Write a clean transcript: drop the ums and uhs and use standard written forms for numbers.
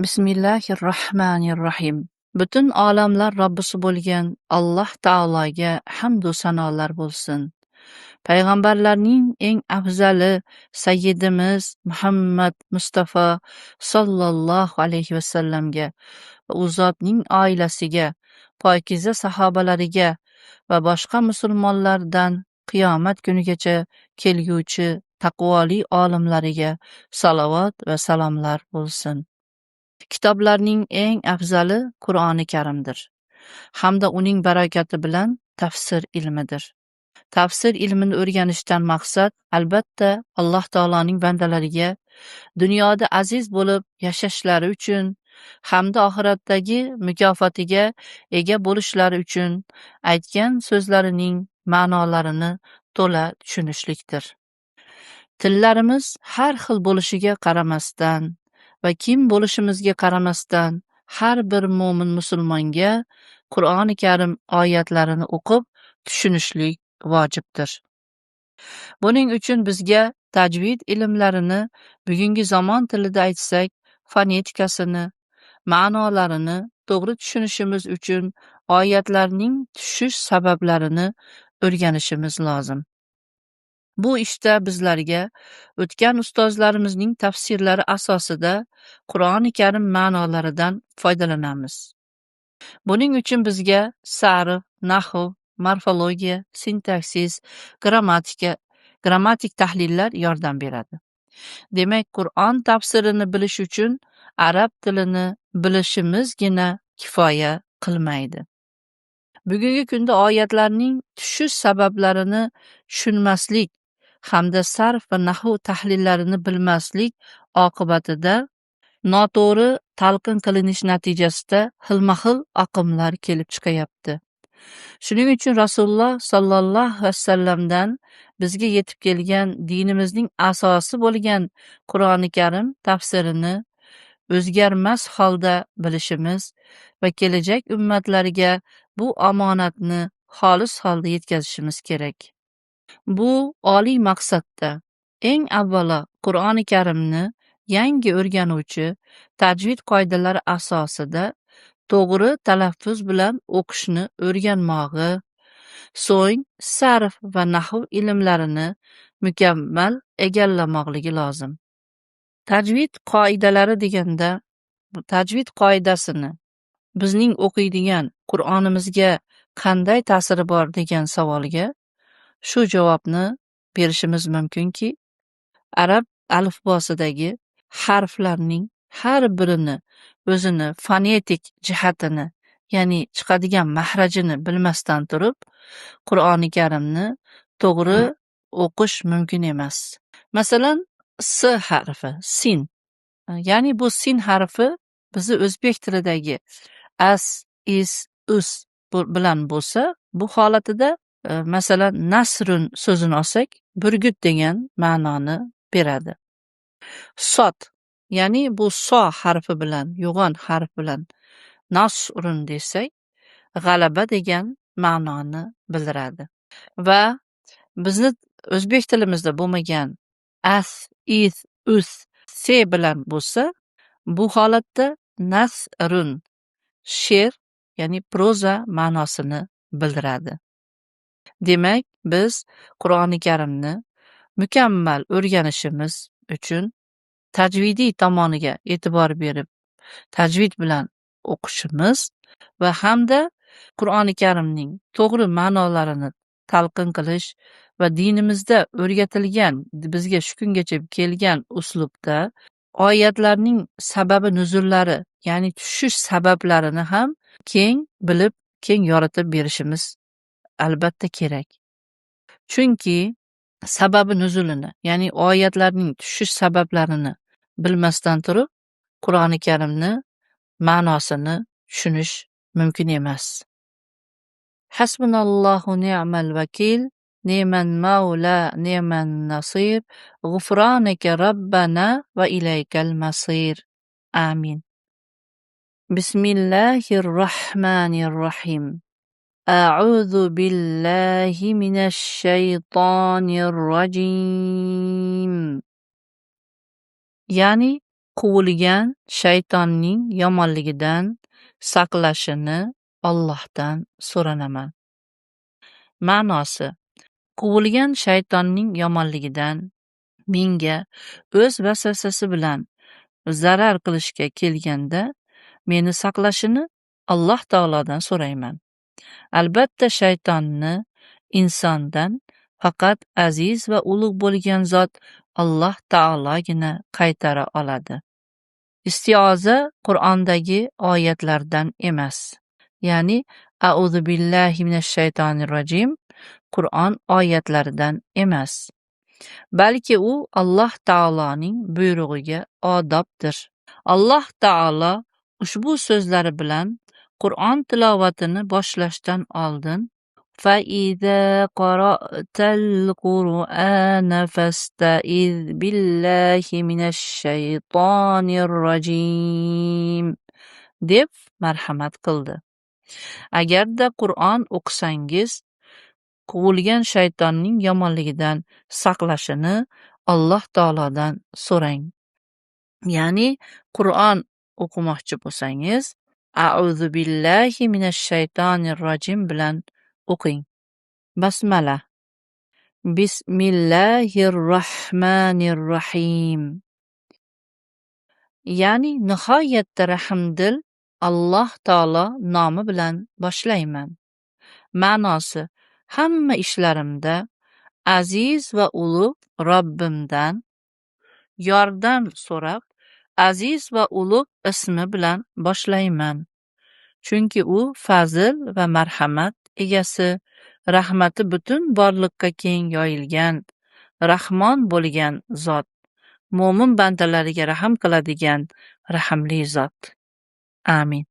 Bismillahirrohmanirrohim. Butun olamlar Robbisi bo'lgan Alloh taologa hamdu sanolar bo'lsin. Payg'ambarlarning eng afzali Sayyidimiz Muhammad Mustafa sallallohu alayhi vasallamga va u zotning oilasiga, pokiza sahobalariga va boshqa musulmonlardan qiyomat kunigacha kelguvchi taqvoli olimlariga salovat va salomlar bo'lsin. Kitoblarning eng afzali Qur'oni Karimdir hamda uning barakati bilan tafsir ilmidir. Tafsir ilmini o'rganishdan maqsad albatta Alloh taoloning bandalariga dunyoda aziz bo'lib yashashlari uchun hamda oxiratdagi mukofotiga ega bo'lishlari uchun aytgan so'zlarining ma'nolarini to'la tushunishlikdir. Tillarimiz har xil bo'lishiga qaramasdan va kim bo'lishimizga qaramasdan har bir mo'min musulmonga Qur'oni Karim oyatlarini o'qib tushunishlik vojibdir. Buning uchun bizga tajvid ilmlarini, bugungi zamon tilida aytsak, fonetikasini, ma'nolarini to'g'ri tushunishimiz uchun oyatlarning tushish sabablarini o'rganishimiz lozim. Bu ishda bizlarga o'tgan ustozlarimizning tafsirlari asosida Qur'oni Karim ma'nolaridan foydalanamiz. Buning uchun bizga sarf, nahv, morfologiya, sintaksis, grammatik tahlillar yordam beradi. Demak, Qur'on tafsirini bilish uchun arab tilini bilishimizgina kifoya qilmaydi. Bugungi kunda oyatlarning tushish sabablarini tushunmaslik hamda sarf va nahv tahlillarini bilmaslik oqibatida noto'g'ri talqin qilinish natijasida xilma-xil oqimlar kelib chiqayapti. Shuning uchun Rasululloh sallallohu alayhi vasallamdan bizga yetib kelgan dinimizning asosi bo'lgan Qur'oni Karim tafsirini o'zgarmas holda bilishimiz va kelajak ummatlarga bu omonatni xolis holda yetkazishimiz kerak. Bu oliy maqsadda eng avvalo Qur'oni Karimni yangi o'rganuvchi tajvid qoidalari asosida to'g'ri talaffuz bilan o'qishni o'rganmog'i, so'ng sarf va nahv ilmlarini mukammal egallamoqligi lozim. Tajvid qoidalari deganda, tajvid qoidasini bizning o'qiydigan Qur'onimizga qanday ta'siri bor degan savolga shu javobni berishimiz mumkinki, arab alifbosidagi harflarning har birini o'zini fonetik jihatini, ya'ni chiqadigan mahrajini bilmasdan turib, Qur'oni Karimni to'g'ri o'qish mumkin emas. Masalan, S harfi, sin. Ya'ni bu sin harfi bizni o'zbek tilidagi as, is, us bilan bo'lsa, bu holatida masalan nasrun so'zini olsak, burgut degan ma'noni beradi. Sot, ya'ni bu so harfi bilan, yo'g'on harf bilan nasrun desak, g'alaba degan ma'noni bildiradi. Va bizni o'zbek tilimizda bo'lmagan as, is, us, se bilan bo'lsa, bu holatda nasrun, she'r, ya'ni proza ma'nosini bildiradi. Demak, biz Qur'oni Karimni mukammal o'rganishimiz uchun tajvidiy tomoniga e'tibor berib, tajvid bilan o'qishimiz va hamda Qur'oni Karimning to'g'ri ma'nolarini talqin qilish va dinimizda o'rgatilgan, bizga shu kungacha kelgan uslubda oyatlarning sababi nuzullari, ya'ni tushish sabablarini ham keng bilib, keng yoritib berishimiz albatta kerak. Chunki sababi nuzulini, ya'ni oyatlarning tushish sabablarini bilmasdan turib, Qur'oni Karimni ma'nosini tushunish mumkin emas. Hasbunallohu ni'mal vakil, ne'man mavla, ne'man nasir, g'ufronaka robbana va ilaykal masir. Amin. Bismillahirrohmanirrohim. A'udhu billahi minash shaytonir rojim. Ya'ni quvilgan shaytonning yomonligidan saqlashini Allohdan so'ranaman. Ma'nosi: quvilgan shaytonning yomonligidan menga o'z vasvasasi bilan zarar qilishga kelganda meni saqlashini Alloh taolodan so'rayman. Albatta shaytonni insondan faqat aziz va ulug' bo'lgan zot Alloh taologina qaytara oladi. Istioza Qur'ondagi oyatlardan emas. Ya'ni A'udhu billahi minash shaytonir rojim Qur'on oyatlaridan emas. Balki u Alloh taoloning buyrug'iga odobdir. Alloh taolo ushbu so'zlari bilan Qur'on tilovatini boshlashdan oldin فَإِذَا قَرَأْتَ الْقُرْآنَ فَاسْتَعِذْ بِاللَّهِ مِنَ الشَّيْطَانِ الرَّجِيمِ deb marhamat qildi. Agarda Qur'on o'qisangiz, quvilgan shaytonning yomonligidan saqlashini Alloh taolodan so'rang. Ya'ni Qur'on o'qimoqchi bo'lsangiz, A'udhu billahi minash shaytonir rojim bilan o'qing. Basmala. Bismillahir-rahmanir-rahim. Ya'ni nihoyatda rahmdil Alloh taolo nomi bilan boshlayman. Ma'nosi: hamma ishlarimda aziz va ulug' Robbimdan yordam so'rab, aziz va ulug' ismi bilan boshlayman. Chunki u fazl va marhamat egasi, rahmati butun borliqqa keng yoyilgan, Rahmon bo'lgan zot, mo'min bandalariga rahm qiladigan rahmli zot. Amin.